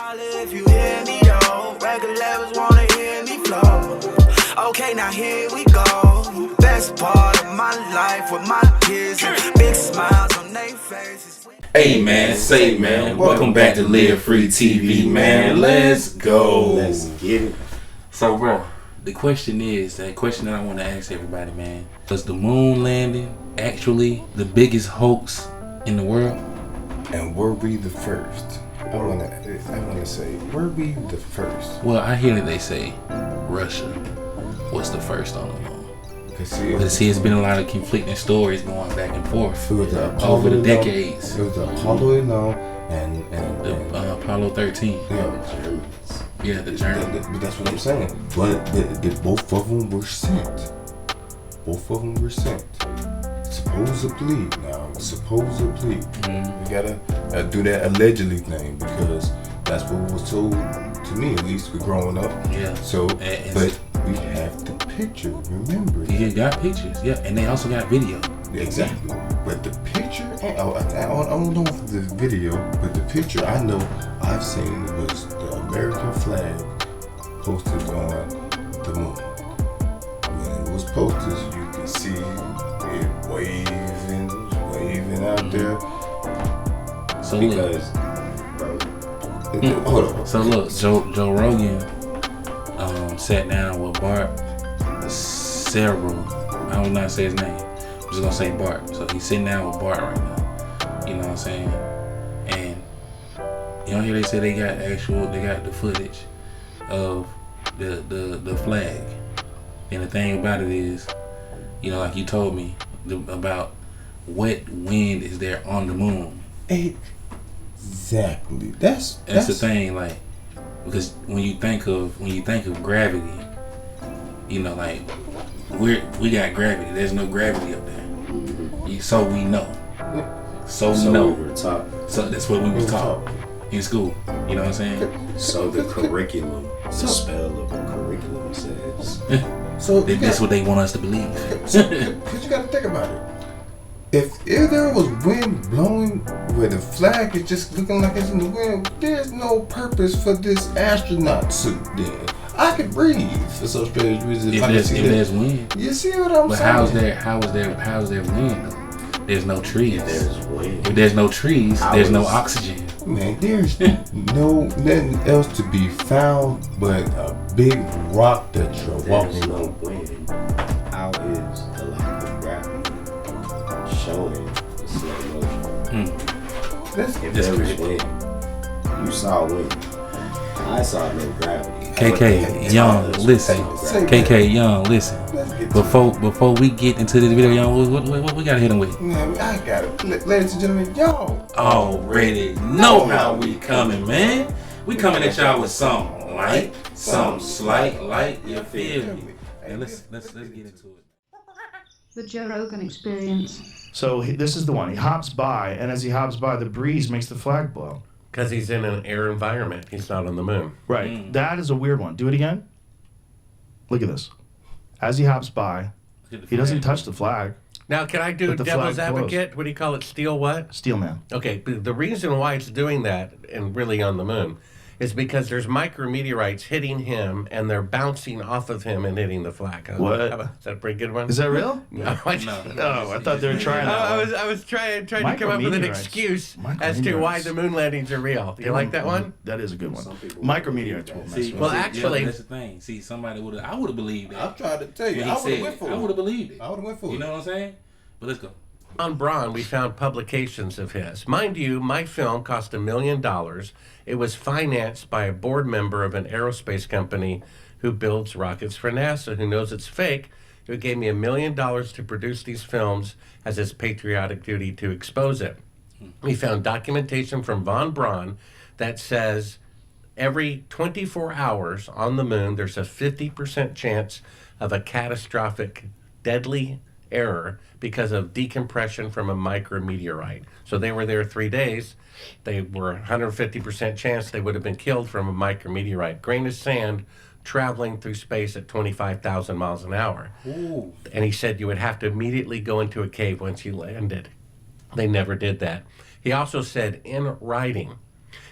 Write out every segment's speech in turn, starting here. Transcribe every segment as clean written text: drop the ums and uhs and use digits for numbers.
holler if you hear me though. Regulars wanna hear me flow. Okay, now here we go. Best part of my life with my kids and big smiles on their faces. Hey man, say man, welcome back to Live Free TV, man. Let's go. Let's get it. So, bro, the question is that question that I want to ask everybody, man. Was the moon landing actually the biggest hoax in the world? And were we the first? I wanna say, were we the first? Well, I hear that they say Russia was the first on the moon. But see, it's been a lot of conflicting stories going back and forth over the decades. It was the Apollo 11 and Apollo 13. Yeah, the Germans. But that's what I'm saying. But both of them were sent. Both of them were sent. Supposedly. We gotta do that allegedly thing because that's what was told to me, at least we're growing up. Yeah. So, but we have the picture. Remember? You got pictures. Yeah, and they also got video. Exactly. But the picture, I don't know if the video, but the picture I know I've seen was the American flag posted on the moon. When it was posted, you can see it waving out there. So because, hold on. So look, Joe Rogan sat down with Bart several. I don't know how to say his name. I'm just gonna say Bart. So he's sitting down with Bart right now. You know what I'm saying? And you know here they say they got the footage of the flag. And the thing about it is, you know, like you told me about what wind is there on the moon. Exactly. That's the thing, like, because when you think of gravity, you know, like we got gravity. There's no gravity up there. So we know. So we know. We were taught. So that's what we were taught in school. You know what I'm saying? So the curriculum, the spell of the curriculum says. So that's what they want us to believe. Because you got to think about it. If there was wind blowing where the flag is just looking like it's in the wind, there's no purpose for this astronaut suit then. I could breathe for so strange reasons. If there's wind. You see what I'm saying? But how's there wind though? There's no trees. There's wind. If there's no trees, there's no oxygen. Man, there's nothing else to be found but a big rock that you're walking on. No wind. How is the lack of gravity showing the slow motion? If there was wind, you saw wind. I saw no gravity. KK Young, listen. KK Young, listen. Before we get into this video, Young, what we gotta hit him with? Man, I got it. Ladies and gentlemen, y'all already know how we coming, man. We coming at y'all with some light, some slight light. You feel me? And let's get into it. The Joe Rogan Experience. So this is the one. He hops by, and as he hops by, the breeze makes the flag blow. Because he's in an air environment. He's not on the moon. Right. That is a weird one. Do it again. Look at this. As he hops by, he doesn't touch the flag. Now, can I do devil's advocate? What do you call it? Steel what? Steel man. Okay, but the reason why it's doing that, and really on the moon, is because there's micrometeorites hitting him, and they're bouncing off of him and hitting the flag. What? Is that a pretty good one? Is that real? No, I thought they were trying that. I was trying to come up with an excuse as to why the moon landings are real. Do you like that one? That is a good one. Micrometeorites will mess with well, actually, that's the thing. See, I would have believed that. I tried to tell you. I would have went for it. I would have believed it. I would have went for it. You know what I'm saying? But let's go. On Braun, we found publications of his. Mind you, my film cost $1 million. It was financed by a board member of an aerospace company who builds rockets for NASA, who knows it's fake, who gave me $1 million to produce these films as his patriotic duty to expose it. We found documentation from von Braun that says every 24 hours on the moon, there's a 50% chance of a catastrophic, deadly error because of decompression from a micrometeorite. So they were there 3 days. They were 150% chance they would have been killed from a micrometeorite. Grain of sand traveling through space at 25,000 miles an hour. Ooh. And he said you would have to immediately go into a cave once you landed. They never did that. He also said in writing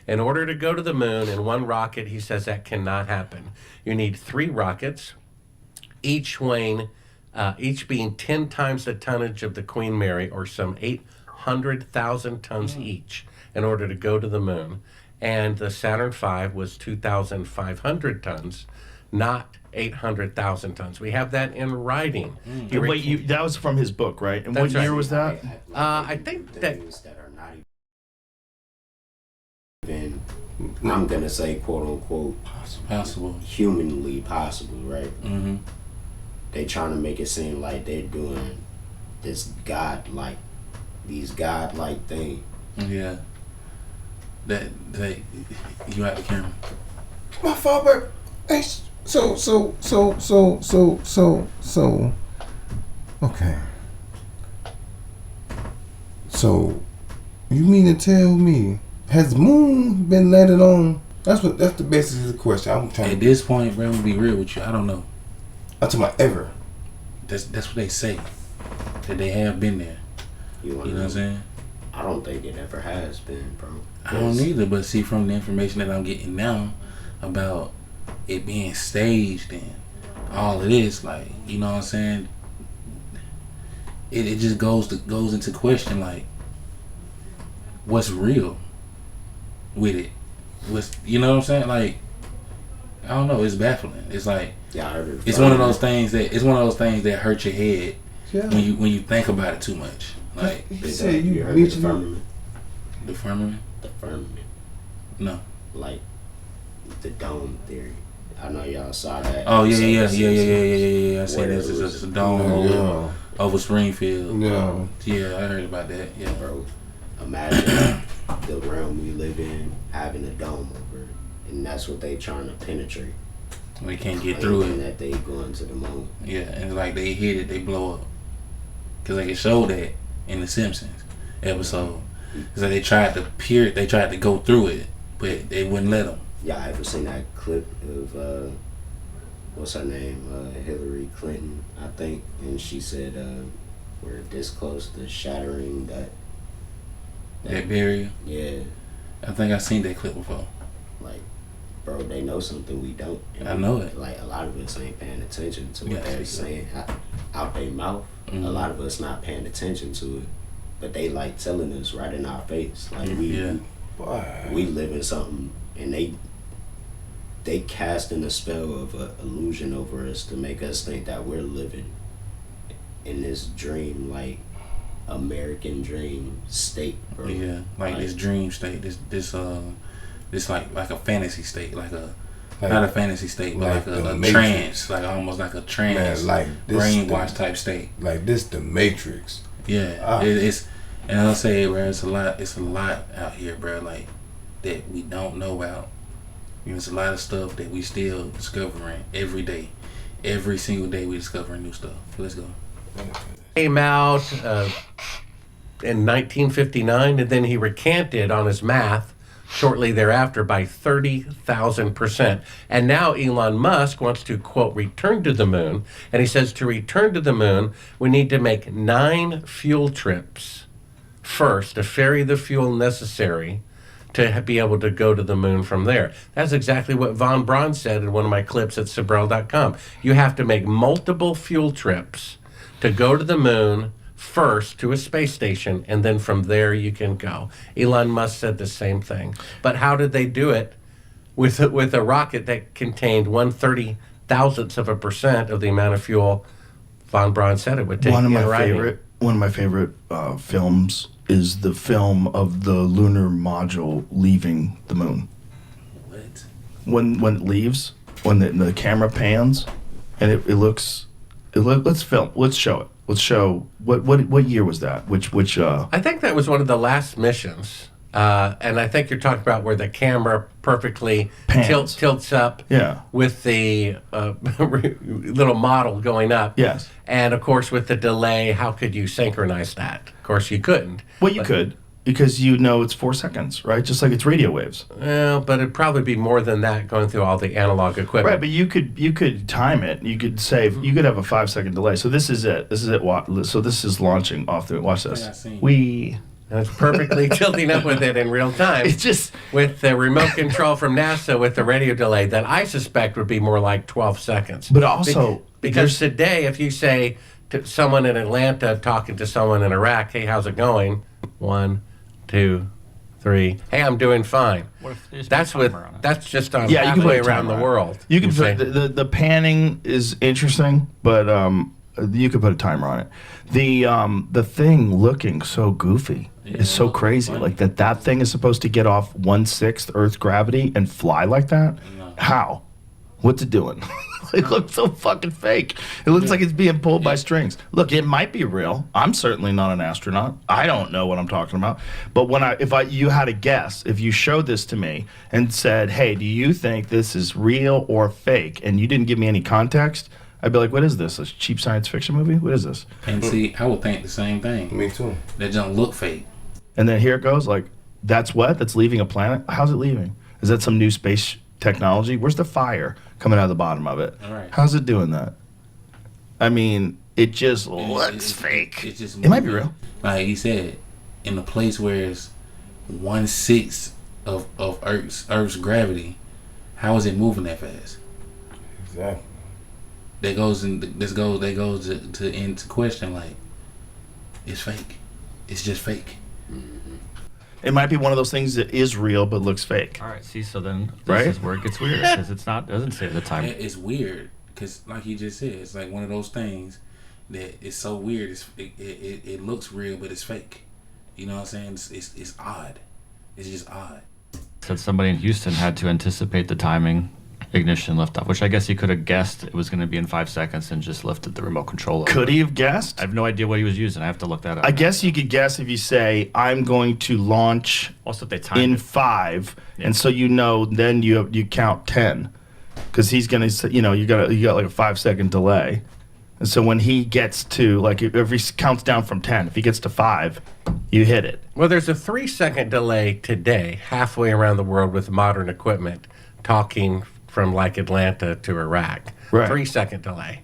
In order to go to the moon in one rocket, he says that cannot happen. You need 3 rockets, each weighing, each being 10 times the tonnage of the Queen Mary, or some 800,000 tons each, in order to go to the moon. And the Saturn V was 2,500 tons, not 800,000 tons. We have that in writing. Wait, that was from his book, right? And what That's year right. was that? I think that that are not even, I'm gonna say, quote unquote, Possible. humanly possible, right? Mm-hmm. They trying to make it seem like they're doing this godlike, these godlike things. Yeah. That you out the camera. My fault, but hey, so. Okay. So, you mean to tell me, has the moon been landed on? That's the basis of the question. I'm trying. At this point, bro, I'm gonna be real with you. I don't know. I'm talking about ever. That's what they say. That they have been there. You You know what I'm saying? I don't think it ever has been, bro. I don't either, but see, from the information that I'm getting now about it being staged and all of this, like, you know what I'm saying? It just goes into question, like, what's real with it? You know what I'm saying? Like, I don't know. It's baffling. It's like, Yeah, I heard it. it's one of those things that hurt your head Yeah. when you think about it too much. Like He said you heard the mentioned firmament. the firmament. The firmament. No. Like the dome theory. I know y'all saw that. Oh yeah. I episode see where this it is was- a dome over Springfield. Yeah. Yeah, I heard about that. Yeah. Bro, imagine the realm we live in having a dome over it. And that's what they trying to penetrate. We can't get through And it. that they going to the moon. Yeah, and like they hit it, they blow up. Cause like it showed that in the Simpsons episode. It's like they tried to go through it, but they wouldn't let them. Y'all ever seen that clip of what's her name? Hillary Clinton, I think, and she said we're this close to shattering That barrier. Yeah, I think I've seen that clip before. like, bro, they know something we don't. And I know it. Like, a lot of us ain't paying attention to what Yeah, they're yeah. saying out their mouth. Mhm. A lot of us not paying attention to it, but they like telling us right in our face, like Yeah. we live in something, and they casting a spell of a illusion over us to make us think that we're living in this dream, like American dream state, bro. Yeah, like this dream state, this like a fantasy state, not a fantasy state, but like like the a Matrix. trance, like almost like a trance, Man, like this brainwash type state. Like this, the Matrix. Yeah, it's and I'll say, bro, it's a lot out here, bro, like that we don't know about. You know, it's a lot of stuff that we still discovering every day. Every single day we discovering new stuff. Let's go. came out in 1959, and then he recanted on his math shortly thereafter by 30,000%. And now Elon Musk wants to, quote, return to the moon. And he says to return to the moon, we need to make 9 fuel trips first to ferry the fuel necessary to be able to go to the moon from there. That's exactly what Von Braun said in one of my clips at Sabrel.com. You have to make multiple fuel trips to go to the moon first to a space station, and then from there you can go. Elon Musk said the same thing. But how did they do it with a rocket that contained 1/30,000th of a percent of the amount of fuel Von Braun said it would take? One of in my writing? favorite films is the film of the lunar module leaving the moon. What? When it leaves, when the camera pans, and let's show it. Let's show what year was that? Which I think that was one of the last missions. And I think you're talking about where the camera perfectly Pans. tilts up Yeah. with the little model going up. Yes. And of course, with the delay, how could you synchronize that? Of course, you couldn't. Well, you could, because you know it's 4 seconds, right? Just like it's radio waves. Well, but it'd probably be more than that going through all the analog equipment. Right, but you could time it. You could save. You could have a 5 second delay. So this is it. So this is launching off the. Watch I this. seen. We And it's perfectly tilting up with it in real time. It's just with the remote control from NASA with the radio delay that I suspect would be more like 12 seconds. But also, because today, if you say to someone in Atlanta talking to someone in Iraq, hey, how's it going? 1, 2, 3. Hey, I'm doing fine. What if they just That's put a timer on it? that's just on Yeah, you can halfway put a around timer the on it. world. You can say. put the panning is interesting, but you could put a timer on it. The thing looking so goofy is so crazy. funny. Like that thing is supposed to get off 1/6 Earth's gravity and fly like that. How? What's it doing? It looks so fucking fake. It looks like it's being pulled by strings. Look, it might be real. I'm certainly not an astronaut. I don't know what I'm talking about. But if you had a guess, if you showed this to me and said, "Hey, do you think this is real or fake?" and you didn't give me any context, I'd be like, "What is this? A cheap science fiction movie? What is this?" And see, I would think the same thing. Me too. That don't look fake. And then here it goes. Like, that's that's leaving a planet. How's it leaving? Is that some new space technology? Where's the fire coming out of the bottom of it? All right. How's it doing that? I mean, it just And looks fake. It's just It might be moving, real. Like he said, in a place where it's 1/6 of Earth's gravity. How is it moving that fast? Exactly. That goes into question, like, it's fake. It's just fake. It might be one of those things that is real but looks fake. All right, see, so then this Right? is where it gets weird because doesn't say the time. It's weird because, like he just said, it's like one of those things that is so weird. It looks real, but it's fake. You know what I'm saying? It's odd. It's just odd. Said somebody in Houston had to anticipate the timing, ignition, liftoff, which I guess he could have guessed it was going to be in 5 seconds and just lifted the remote control over. Could he have guessed? I have no idea what he was using. I have to look that up. I guess you could guess if you say, "I'm going to launch Also, if they timed in it. 5," Yeah. and so then you count 10, because he's gonna you got like a 5-second delay, and so when he gets to if he counts down from 10, if he gets to 5, you hit it. Well, there's a 3-second delay today, halfway around the world with modern equipment, talking from like Atlanta to Iraq. Right. 3-second delay.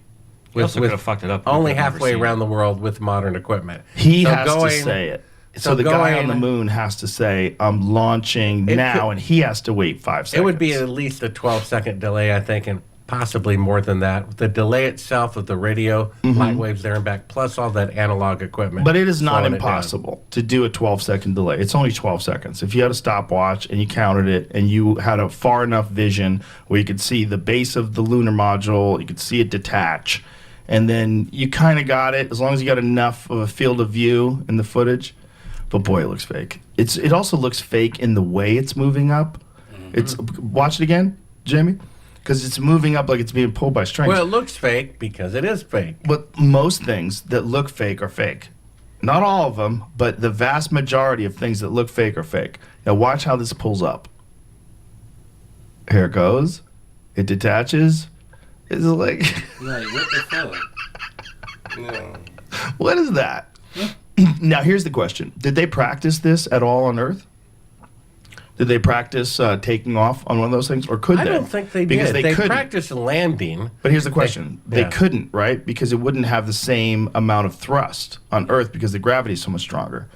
He also could have fucked it up. We Only could have never halfway seen around it. the world with modern equipment. He So has to say it. So the guy on the moon has to say, "I'm launching now," and he has to wait 5 seconds. It would be at least a 12-second delay, I think, and possibly more than that. The delay itself of the radio, light waves there and back, plus all that analog equipment. But it is not slowing it down. impossible to do a 12-second delay. It's only 12 seconds. If you had a stopwatch and you counted it and you had a far enough vision where you could see the base of the lunar module, you could see it detach, and then you kind of got it as long as you got enough of a field of view in the footage. But boy, it looks fake. It also looks fake in the way it's moving up. It's watch it again, Jamie, because it's moving up like it's being pulled by strings. Well, it looks fake because it is fake. But most things that look fake are fake. Not all of them, but the vast majority of things that look fake are fake. Now watch how this pulls up. Here it goes. It detaches. It's like, Like, what the fuck? Yeah. what is that? Now here's the question. Did they practice this at all on Earth? Did they practice taking off on one of those things? Or could they? I don't think they Because did. they They couldn't. practiced landing. But here's the question. They yeah. couldn't, right? Because it wouldn't have the same amount of thrust on Earth because the gravity is so much stronger.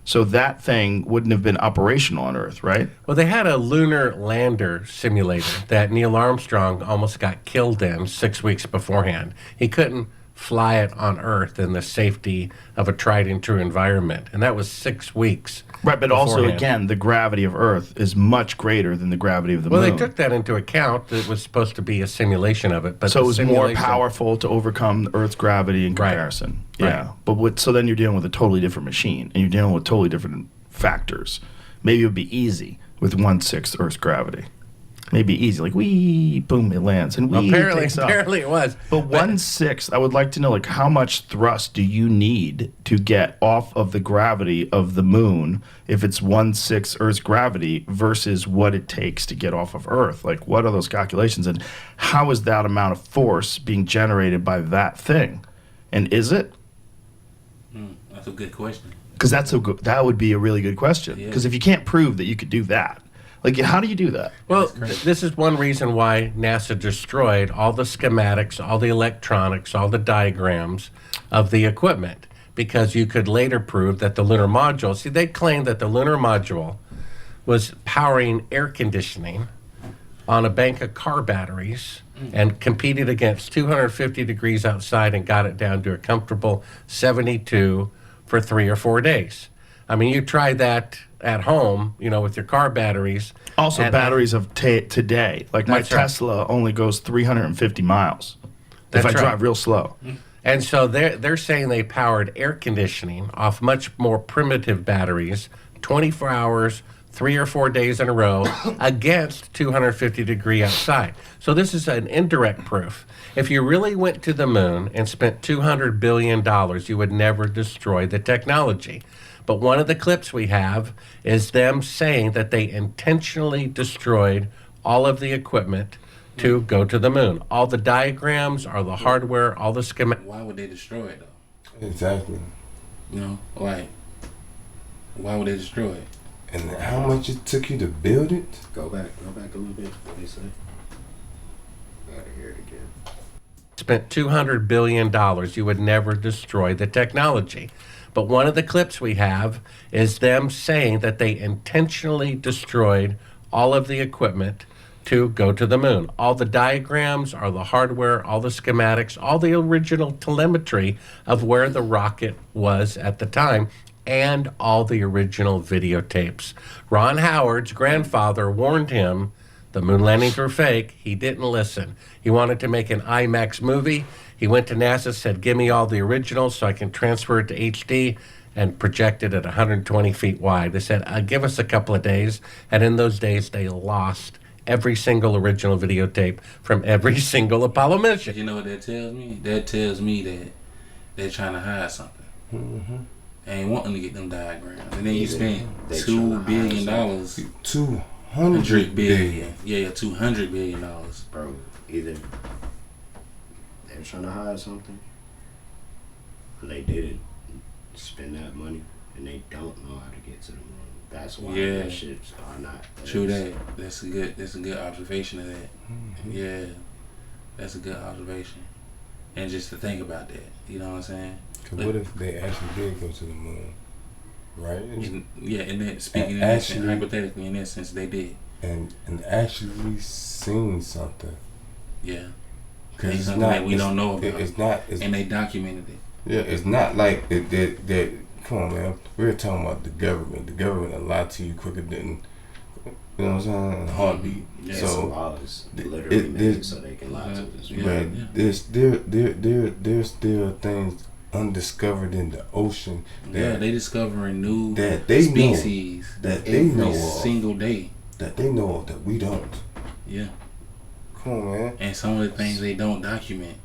So that thing wouldn't have been operational on Earth, right? Well, they had a lunar lander simulator that Neil Armstrong almost got killed in 6 weeks beforehand. He couldn't fly it on Earth in the safety of a tried and true environment. And that was 6 weeks. Right, but also, beforehand. again, the gravity of Earth is much greater than the gravity of the Well, moon. they took that into account. It was supposed to be a simulation of it. But So the it was more simulation- powerful to overcome Earth's gravity in Right. comparison. Right. Yeah. But so then you're dealing with a totally different machine, and you're dealing with totally different factors. Maybe it would be easy with 1/6 Earth's gravity. Maybe easy, like wee, boom, it lands, and wee, it takes off. Apparently it was. But 1/6, I would like to know, like, how much thrust do you need to get off of the gravity of the moon if it's 1/6 Earth's gravity versus what it takes to get off of Earth? Like, what are those calculations, and how is that amount of force being generated by that thing? And is it? That's a good question. Because that would be a really good question. Yeah. Because if you can't prove that you could do that, like, how do you do that? Well, this is one reason why NASA destroyed all the schematics, all the electronics, all the diagrams of the equipment. because you could later prove that the lunar module, see, they claimed that the lunar module was powering air conditioning on a bank of car batteries and competed against 250 degrees outside and got it down to a comfortable 72 for 3 or 4 days. I mean, you try that at home, you know, with your car batteries. Also, and- batteries of today. Like my That's right. Tesla only goes 350 miles if That's I right. drive real slow. And so they're saying they powered air conditioning off much more primitive batteries, 24 hours, 3 or 4 days in a row, against 250 degree outside. So this is an indirect proof. If you really went to the moon and spent $200 billion, you would never destroy the technology. But one of the clips we have is them saying that they intentionally destroyed all of the equipment to go to the moon. All the diagrams, all the hardware, all the schematics. Why would they destroy it though? Exactly. You know, like, why would they destroy it? And how much it took you to build it? Go back a little bit. What do you say? Gotta hear it again. Spent $200 billion, you would never destroy the technology. But one of the clips we have is them saying that they intentionally destroyed all of the equipment to go to the moon. All the diagrams, all the hardware, all the schematics, all the original telemetry of where the rocket was at the time, and all the original videotapes. Ron Howard's grandfather warned him the moon landings were fake. He didn't listen. He wanted to make an IMAX movie. He went to NASA, said, give me all the originals so I can transfer it to HD, and project it at 120 feet wide. They said, give us a couple of days. And in those days, they lost every single original videotape from every single Apollo mission. You know what that tells me? That tells me that they're trying to hide something. Mm-hmm. They ain't wanting to get them diagrams. And then you spend They $2 tryna billion. hide 200 billion. Yeah, $200 billion. Bro, either they're trying to hide something, or they didn't spend that money, and they don't know how to get to the moon. That's why Yeah. their ships are not. True that. That's a good observation of that. Mm-hmm. Yeah. That's a good observation. And just to think about that, you know what I'm saying? Cause what if they actually did go to the moon, right? Yeah, and that speaking in And that sense, actually- hypothetically in that sense, they did. And actually seen something. Yeah. Cause It's it's something not. that we don't know about. It's not. It's, And they documented it. yeah, it's not like that. Come on, man. We're talking about the government. The government will lie to you quicker than, you know what I'm saying, a heartbeat. Yeah. Some So, laws it- literally it- made it so they can lie to us. Yeah. but there's still things undiscovered in the ocean Yeah, that they discovering new that they know species that they every know of. single day. that they know of that we don't. Yeah. Come on, man. And some of the things they don't document.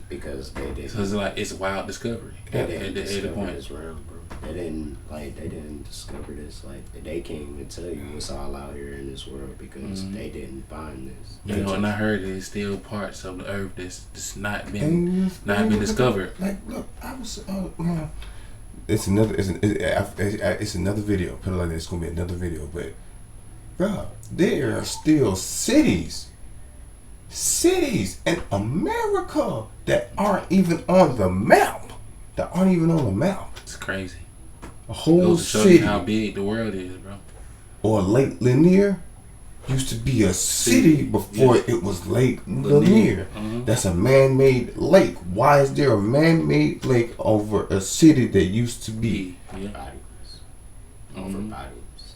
Because they didn't. So it's like it's wild discovery. They At didn't the discover point. this realm, bro. They didn't discover this. Like, they can't even tell you what's all out here in this world because they didn't find this. You know, and I heard there's still parts of the earth that's not been And discovered. Like, look, I was. Man, it's another video. Put it like this. It's gonna be another video, but, bro, there are still cities in America that aren't even on the map. It's crazy. A whole Goes to show city you how big the world is, bro. or Lake Lanier used to be a city before it was Lake Lanier. Mhm. That's a man-made lake. Why is there a man-made lake over a city that used to be? Yeah. Bodies. Over bodies.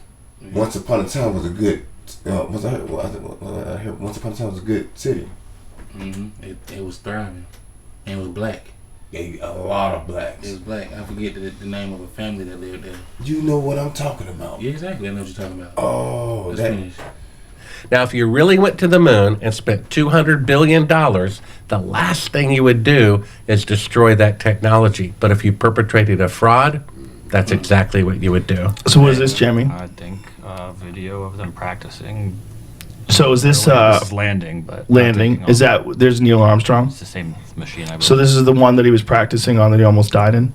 Once upon a time was a good. I heard Once upon a time was a good city. It was thriving. And it was black. A lot of It blacks. was black. I forget the name of a family that lived there. You know what I'm talking about? Yeah, exactly. I know what you're talking about. Oh, Let's that. finish. Now, if you really went to the moon and spent $200 billion, the last thing you would do is destroy that technology. But if you perpetrated a fraud, that's exactly what you would do. So what is this, Jimmy? I think a video of them practicing. So is this Landing, but not landing? taking Is off. that there's Neil Armstrong? It's the same machine, I believe. So this is the one that he was practicing on that he almost died in.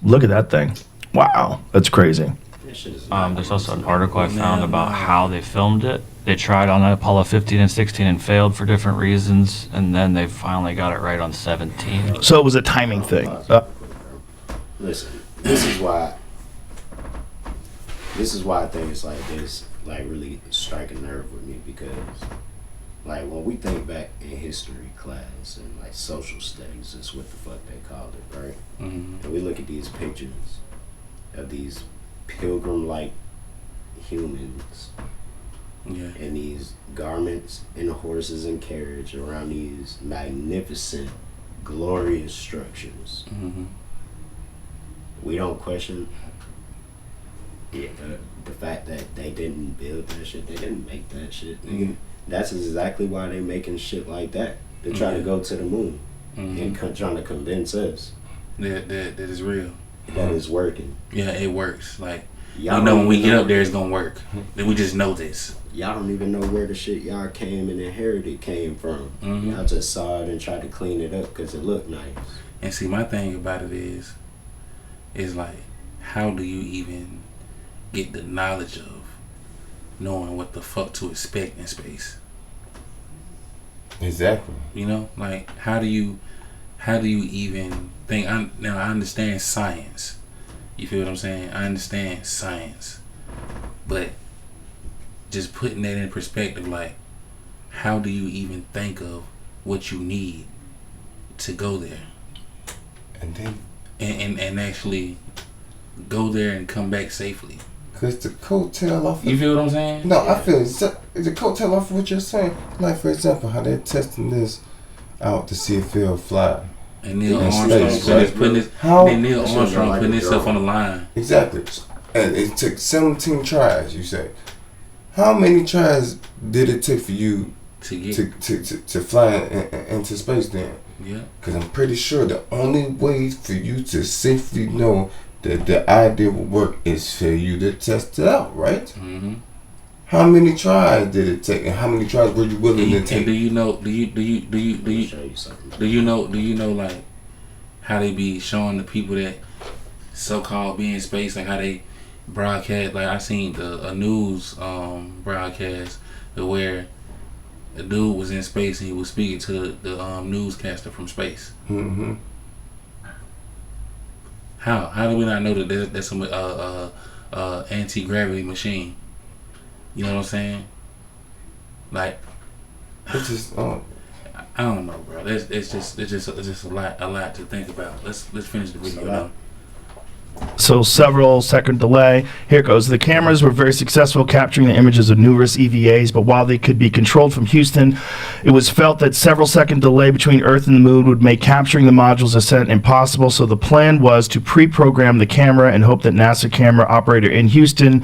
Look at that thing! Wow, that's crazy. This shit is There's also an article I found about how they filmed it. They tried on Apollo 15 and 16 and failed for different reasons, and then they finally got it right on 17. So it was a timing thing. Listen, this is why things like this like really strike a nerve with me, because like when we think back in history class and like social studies is what the fuck they called it, right? Mm-hmm. And we look at these pictures of these pilgrim-like humans Yeah. in these garments and horses and carriage around these magnificent, glorious structures. Mm-hmm. We don't question the fact that they didn't build that shit. They didn't make that shit. Mm-hmm. That's exactly why they making shit like that. They're trying to go to the moon and trying to convince us that is real. that it's working. Yeah, it works. Like, Y'all we know when we don't get know- up there, it's gonna work. Then we just know this. Y'all don't even know where the shit y'all came and inherited came from. Y'all just saw it and tried to clean it up because it looked nice. And see, my thing about it is like, how do you even get the knowledge of knowing what the fuck to expect in space? Exactly. You know, like, how do you even think? Now I understand science. You feel what I'm saying? I understand science, but just putting that in perspective, like, how do you even think of what you need to go there And then, and actually go there and come back safely? cause the coattail off. You feel what I'm saying? No, I feel it's the coattail off of what you're saying. Like, for example, how they're testing this out to see if it'll fly. And Neil In Armstrong space, putting this, How? then Neil That shit Armstrong like putting a himself on drone. the line Exactly. And it took 17 tries, you say. How many tries did it take for you to get. to fly into space then? Yeah. Because I'm pretty sure the only way for you to safely know that the idea will work is for you to test it out, right? Mm-hmm. How many tries did it take, and how many tries were you willing to And take? do you know? Let me show you something. Do you know like how they be showing the people that so-called be in space, like how they broadcast? Like I seen a news broadcast where a dude was in space and he was speaking to the newscaster from space. Mm-hmm. How do we not know that that's some anti-gravity machine? You know what I'm saying? Like, It's just, I don't know, bro. It's just a lot to think about. Let's finish the video now. So several second delay. Here it goes. The cameras were very successful capturing the images of numerous EVAs, but while they could be controlled from Houston, it was felt that several second delay between Earth and the Moon would make capturing the module's ascent impossible. So the plan was to pre-program the camera and hope that NASA camera operator in Houston,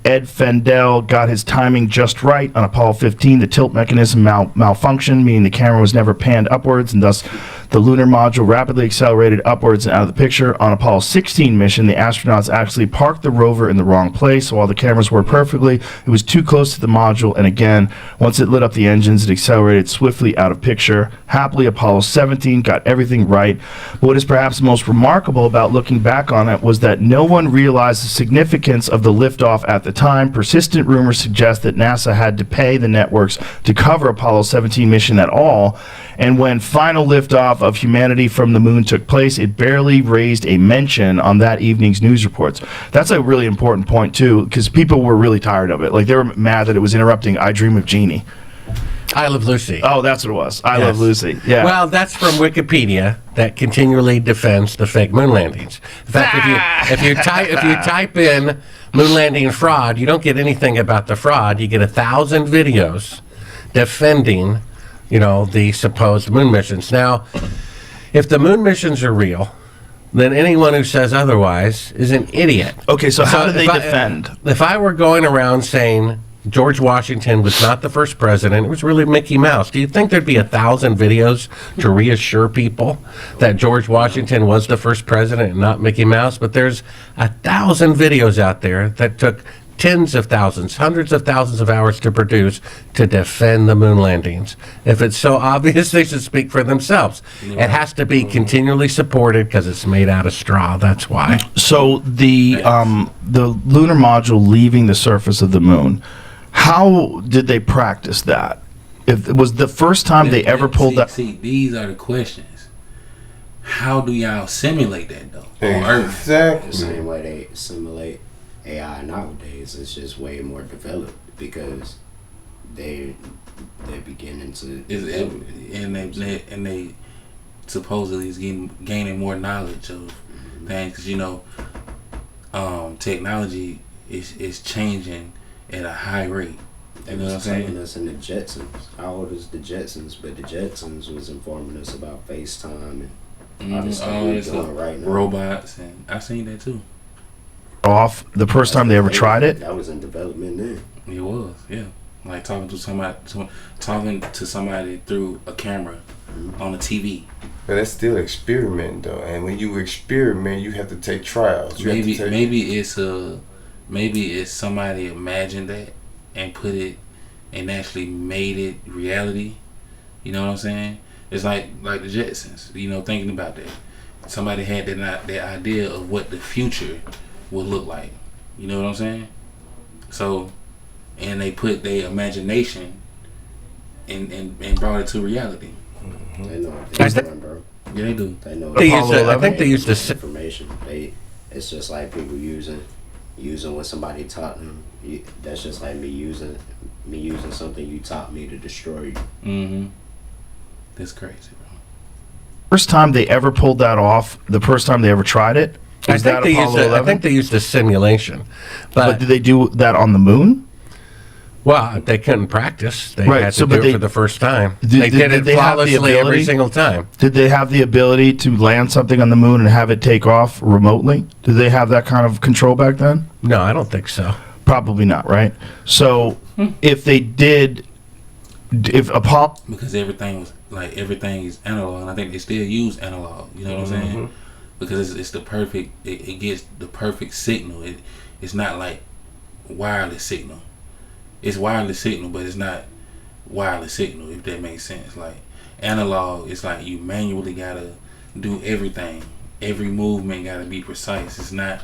Ed Fendel, got his timing just right. On Apollo 15, the tilt mechanism malfunctioned, meaning the camera was never panned upwards, and thus the lunar module rapidly accelerated upwards and out of the picture. On Apollo 16 mission, the astronauts actually parked the rover in the wrong place. So while the cameras worked perfectly, it was too close to the module, and again, once it lit up the engines, it accelerated swiftly out of picture. Happily, Apollo 17 got everything right. But what is perhaps most remarkable about looking back on it was that no one realized the significance of the liftoff at the time. Persistent rumors suggest that NASA had to pay the networks to cover Apollo 17 mission at all, and when final liftoff of humanity from the moon took place, it barely raised a mention on that evening's news reports. That's a really important point too, because people were really tired of it. Like, they were mad that it was interrupting I Dream of Jeannie. I Love Lucy. Oh, that's what it was. I Love Yes. Lucy. Yeah. Well, that's from Wikipedia that continually defends the fake moon landings. In fact, if you type in moon landing fraud, you don't get anything about the fraud. You get 1,000 videos defending, the supposed moon missions. Now, if the moon missions are real, then anyone who says otherwise is an idiot. Okay, so how do they if defend? If I were going around saying George Washington was not the first president, it was really Mickey Mouse, do you think there'd be 1,000 videos to reassure people that George Washington was the first president and not Mickey Mouse? But there's 1,000 videos out there that took tens of thousands, hundreds of thousands of hours to produce to defend the moon landings. If it's so obvious, they should speak for themselves. It has to be continually supported because it's made out of straw. That's why. So the lunar module leaving the surface of the moon, how did they practice that? If it was the first time they ever pulled that. See, these are the questions. how do y'all simulate that though on Earth? Exactly. The same way they simulate AI nowadays, it's just way more developed because they're beginning to And they supposedly is gaining more knowledge of things, because you know, technology is changing at a high rate. They was telling us in the Jetsons. How old is the Jetsons? But the Jetsons was informing us about FaceTime and all this stuff we're doing right now. Robots, and I seen that too. Off the first time they ever tried it. That was in development then. It was, yeah. Like talking to somebody through a camera on a TV. But that's still experiment though, and when you experiment, you have to take trials. Maybe it's somebody imagined that and put it and actually made it reality. You know what I'm saying? It's like the Jetsons. You know, thinking about that, somebody had that idea of what the future would look like. You know what I'm saying? So, and they put their imagination and brought it to reality. They know what they're doing, bro. Yeah, they do. They know. I think they used to information. It's just like people using what somebody taught them. That's just like me using something you taught me to destroy you. That's crazy, bro. First time they ever pulled that off, the first time they ever tried it, I was think that they Apollo used 11? I think they used a simulation, But did they do that on the moon? well, they couldn't practice. They Right, had to so, do but it for the first time. Did- They did did they it have the flawlessly every ability? single time. Did they have the ability to land something on the moon and have it take off remotely? Did they have that kind of control back then? No, I don't think so. Probably not, right? So if they did, if Apollo, Because everything is analog, and I think they still use analog. You know what I'm saying? Because it's the perfect. It gets the perfect signal. It's not like wireless signal. It's wireless signal, but it's not wireless signal. If that makes sense. Like analog, it's like you manually gotta do everything. Every movement gotta be precise. It's not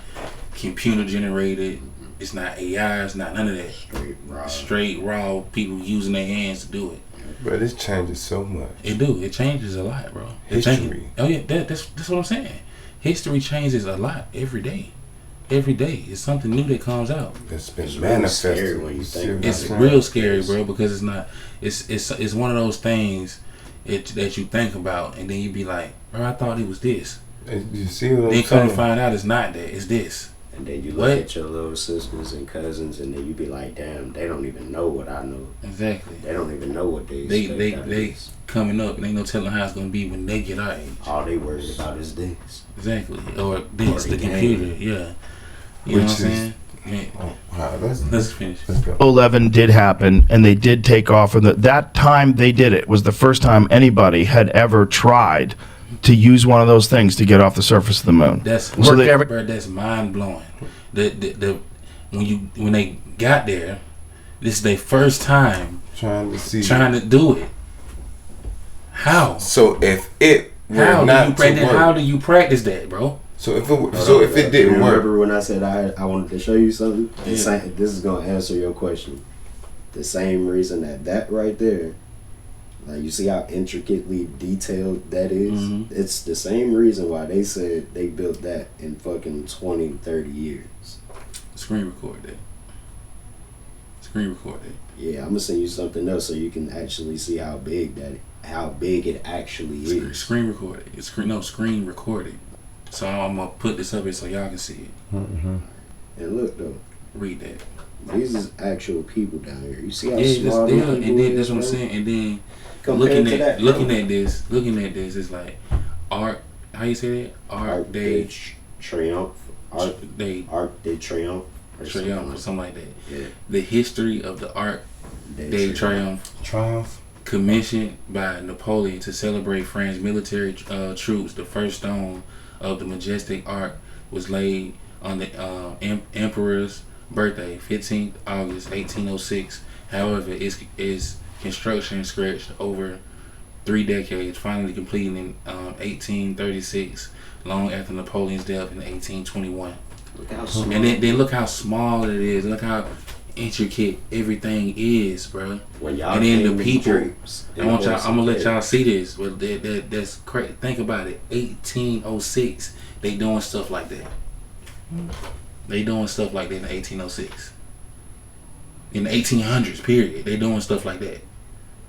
computer generated. It's not AI. It's not none of that. Straight raw people using their hands to do it. But it changes so much. It do. It changes a lot, bro. History. Oh yeah, that's what I'm saying. History changes a lot every day. Every day, it's something new that comes out. It's been really manifested. scary when you think It's about real scary, bro, because it's not. It's one of those things that you think about, and then you be like, bro, I thought it was this. You see what I'm Then come to saying? find out it's not that. It's this. And then you What? look at your little sisters and cousins, and then you be like, damn, they don't even know what I know. Exactly. They don't even know what they They coming up, and ain't no telling how it's gonna be when they get our age. all they worried about is this. Exactly. Or this, Or the the computer. game. Yeah. You know what I'm Which is- saying? Man, Oh, wow, let's finish. go. 11 did happen and they did take off, and that time they did it was the first time anybody had ever tried to use one of those things to get off the surface of the moon. That's So they- bro, that's mind blowing. When they got there, this is their first time Trying to see. trying to do it. How? So if it were How not do you practice? to work, How do you practice that, bro? so if it didn't work, Remember when I said I wanted to show you something? Yeah. This is gonna answer your question. The same reason that right there, like you see how intricately detailed that is? Mhm. It's the same reason why they said they built that in fucking 20, 30 years. Screen record that. Screen record that. Yeah, I'm gonna send you something else so you can actually see how big it actually is. Screen record it. Screen record it. So I'm gonna put this up here so y'all can see it. And look though, Read that. these is actual people down here. You see how Yeah, small these people and then that's what I'm is, saying. And then Compared to that, looking at this, it's like art. How you say that? Arc de Triomphe. Arc de Triomphe. Or something like that. Yeah. The history of the Arc de Triomphe, commissioned by Napoleon to celebrate France's military troops. The first stone of the majestic arc was laid on the emperor's birthday, 15th August 1806. However, its construction stretched over 3 decades, finally completed in 1836, long after Napoleon's death in 1821. Look how small. And then look how small it is. Look how intricate everything is, bro. When y'all And then came the in people, drapes I and want y'all. horses I'm gonna let and y'all see this. But that's crazy. Think about it. 1806, they doing stuff like that. They doing stuff like that in 1806. In the 1800s, period, they doing stuff like that.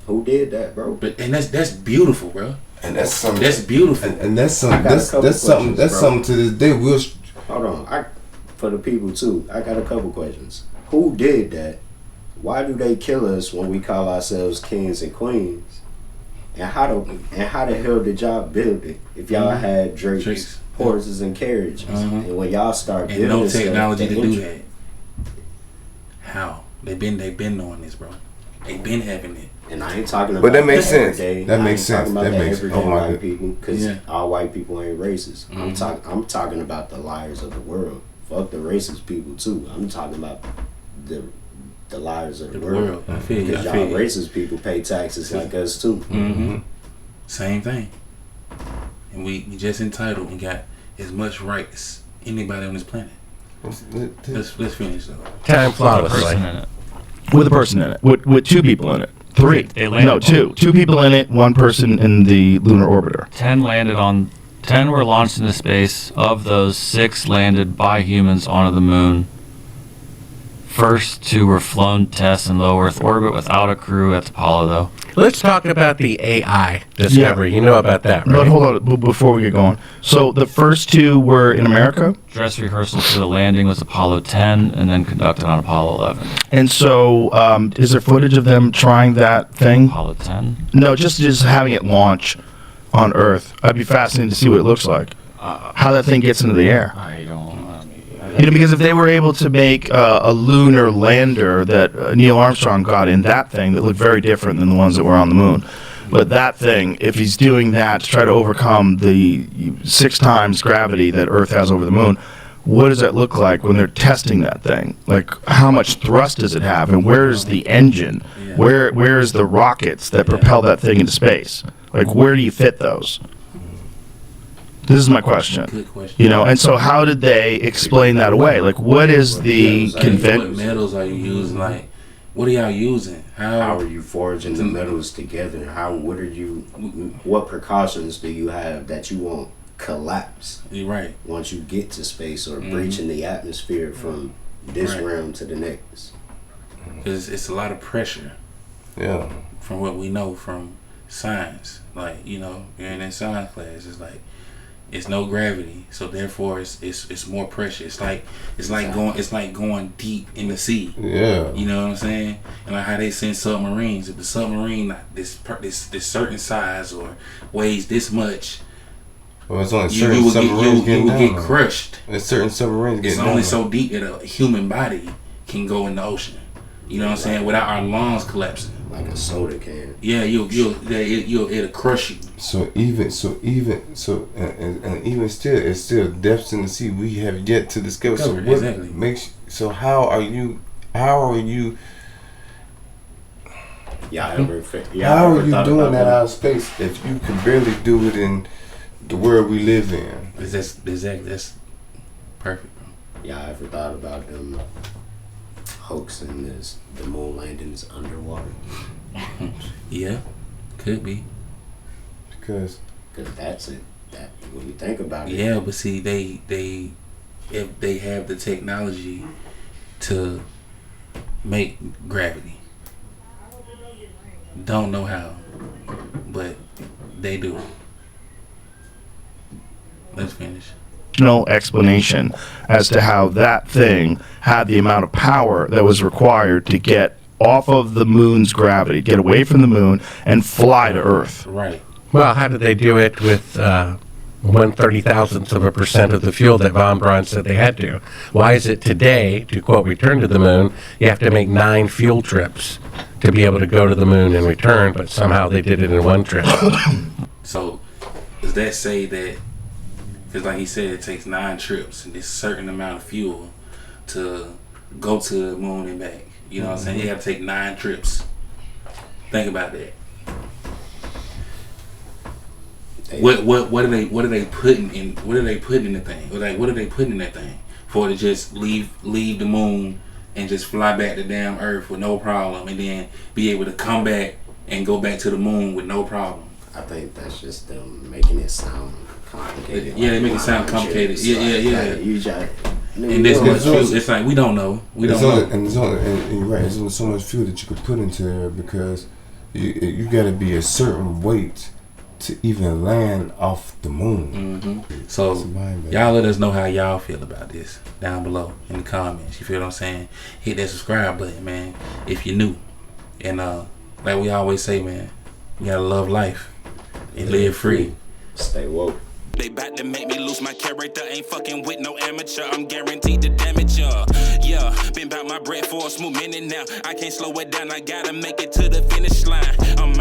Who did that, bro? But and that's beautiful, bro. And that's something. That's beautiful. And that's something. I got a couple That's something. questions, That's bro. something to this day. We'll. Hold on. For the people too, I got a couple questions. Who did that? Why do they kill us when we call ourselves kings and queens? And how the hell did y'all build it if y'all had drapes, Drapes. horses, and carriages? And when y'all start And building no stuff, technology the to do intro- that. How? They been doing this, bro. They been having it. And I ain't talking about But that makes the sense. everyday- That I makes ain't sense. talking about That the makes- everyday oh my white God. people, because Yeah. all white people ain't racist. I'm talking about the liars of the world. Fuck the racist people too. I'm talking about the liars of the world. I feel you. Because I y'all feel you. racist people pay taxes like us too. Mm-hmm. Same thing. And we just entitled and got as much rights as anybody on this planet. Let's finish though. Time Person flawlessly. in it. With a person in it. With two people in it. Three. They landed No, two. Two people in it, one person in the lunar orbiter. 10 were launched into space. Of those, 6 landed by humans onto the moon. First 2 were flown tests in low Earth orbit without a crew at Apollo, though. Let's talk about the AI discovery. You know about that, But right? hold on, before we get going. So the first 2 were in America, Dress rehearsal for the landing was Apollo 10 and then conducted on Apollo 11. and so is there footage of them trying that thing? Apollo 10? No, just having it launch on Earth. I'd be fascinated to see what it looks like. How that thing gets into the air. I don't. Because if they were able to make a lunar lander that Neil Armstrong got in that thing that looked very different than the ones that were on the moon. But that thing, if he's doing that to try to overcome the 6 times gravity that Earth has over the moon, what does that look like when they're testing that thing? Like, how much thrust does it have, and where is the engine? Where is the rockets that propel that thing into space? Like, where do you fit those? This is my question. Good question. You know, and so how did they explain that away? Like, what is the What convention? metals are you using? Like, what are y'all using? How are you forging the metals together? What precautions do you have that you won't collapse You're right. once you get to space or breaching the atmosphere from this Right. realm to the next? Because it's a lot of pressure Yeah. from what we know from science. Like, you're in that science class. It's like it's no gravity, so therefore it's more pressure. It's like going deep in the sea. Yeah. You know what I'm saying? And like how they send submarines. If the submarine like this certain size or weighs this much, Well, it's only you certain will submarines getting get down. crushed. There's certain submarines It's getting only down. so deep that a human body can go in the ocean. You know what I'm saying? Without our lungs collapsing. Like a soda can. Yeah, it'll crush you. And even still, it's still depths in the sea we have yet to discover. So Covered, what exactly. makes? So how are you? How are you doing that out of space if you can barely do it in the world we live in? That's perfect, bro. Y'all ever thought about them hoaxing the moon landing is underwater? Yeah, could be. Because that's it. That when you think about it. Yeah, but see, if they have the technology to make gravity, don't know how, but they do. Let's finish. No explanation as to how that thing had the amount of power that was required to get off of the moon's gravity, get away from the moon, and fly to Earth. Right. Well, how did they do it with 1/30,000% of the fuel that Von Braun said they had to? Why is it today, to quote Return to the Moon, you have to make 9 fuel trips to be able to go to the moon and return, but somehow they did it in one trip? So, does that say that? Because like he said, it takes 9 trips and this certain amount of fuel to go to the moon and back. You know what I'm saying? You have to take 9 trips. Think about that. What are they putting in? What are they putting in the thing? Like, what are they putting in that thing for it to just leave the moon and just fly back to damn Earth with no problem, and then be able to come back and go back to the moon with no problem. I think that's just them making it sound complicated. Yeah, they make it sound complicated. Yeah. Like, you just, And there's much fuel. It's like we don't know. We don't know. And you're right. There's only so much fuel that you could put into there because you got to be a certain weight to even land off the moon. So y'all let us know how y'all feel about this down below in the comments. You feel what I'm saying? Hit that subscribe button, man, if you're new. And like we always say, man, you gotta love life and live free. Stay woke. They bout to make me lose my character. Ain't fucking with no amateur. I'm guaranteed to damage ya. Yeah, been bout my bread for a smooth minute now. I can't slow it down. I gotta make it to the finish line. I'm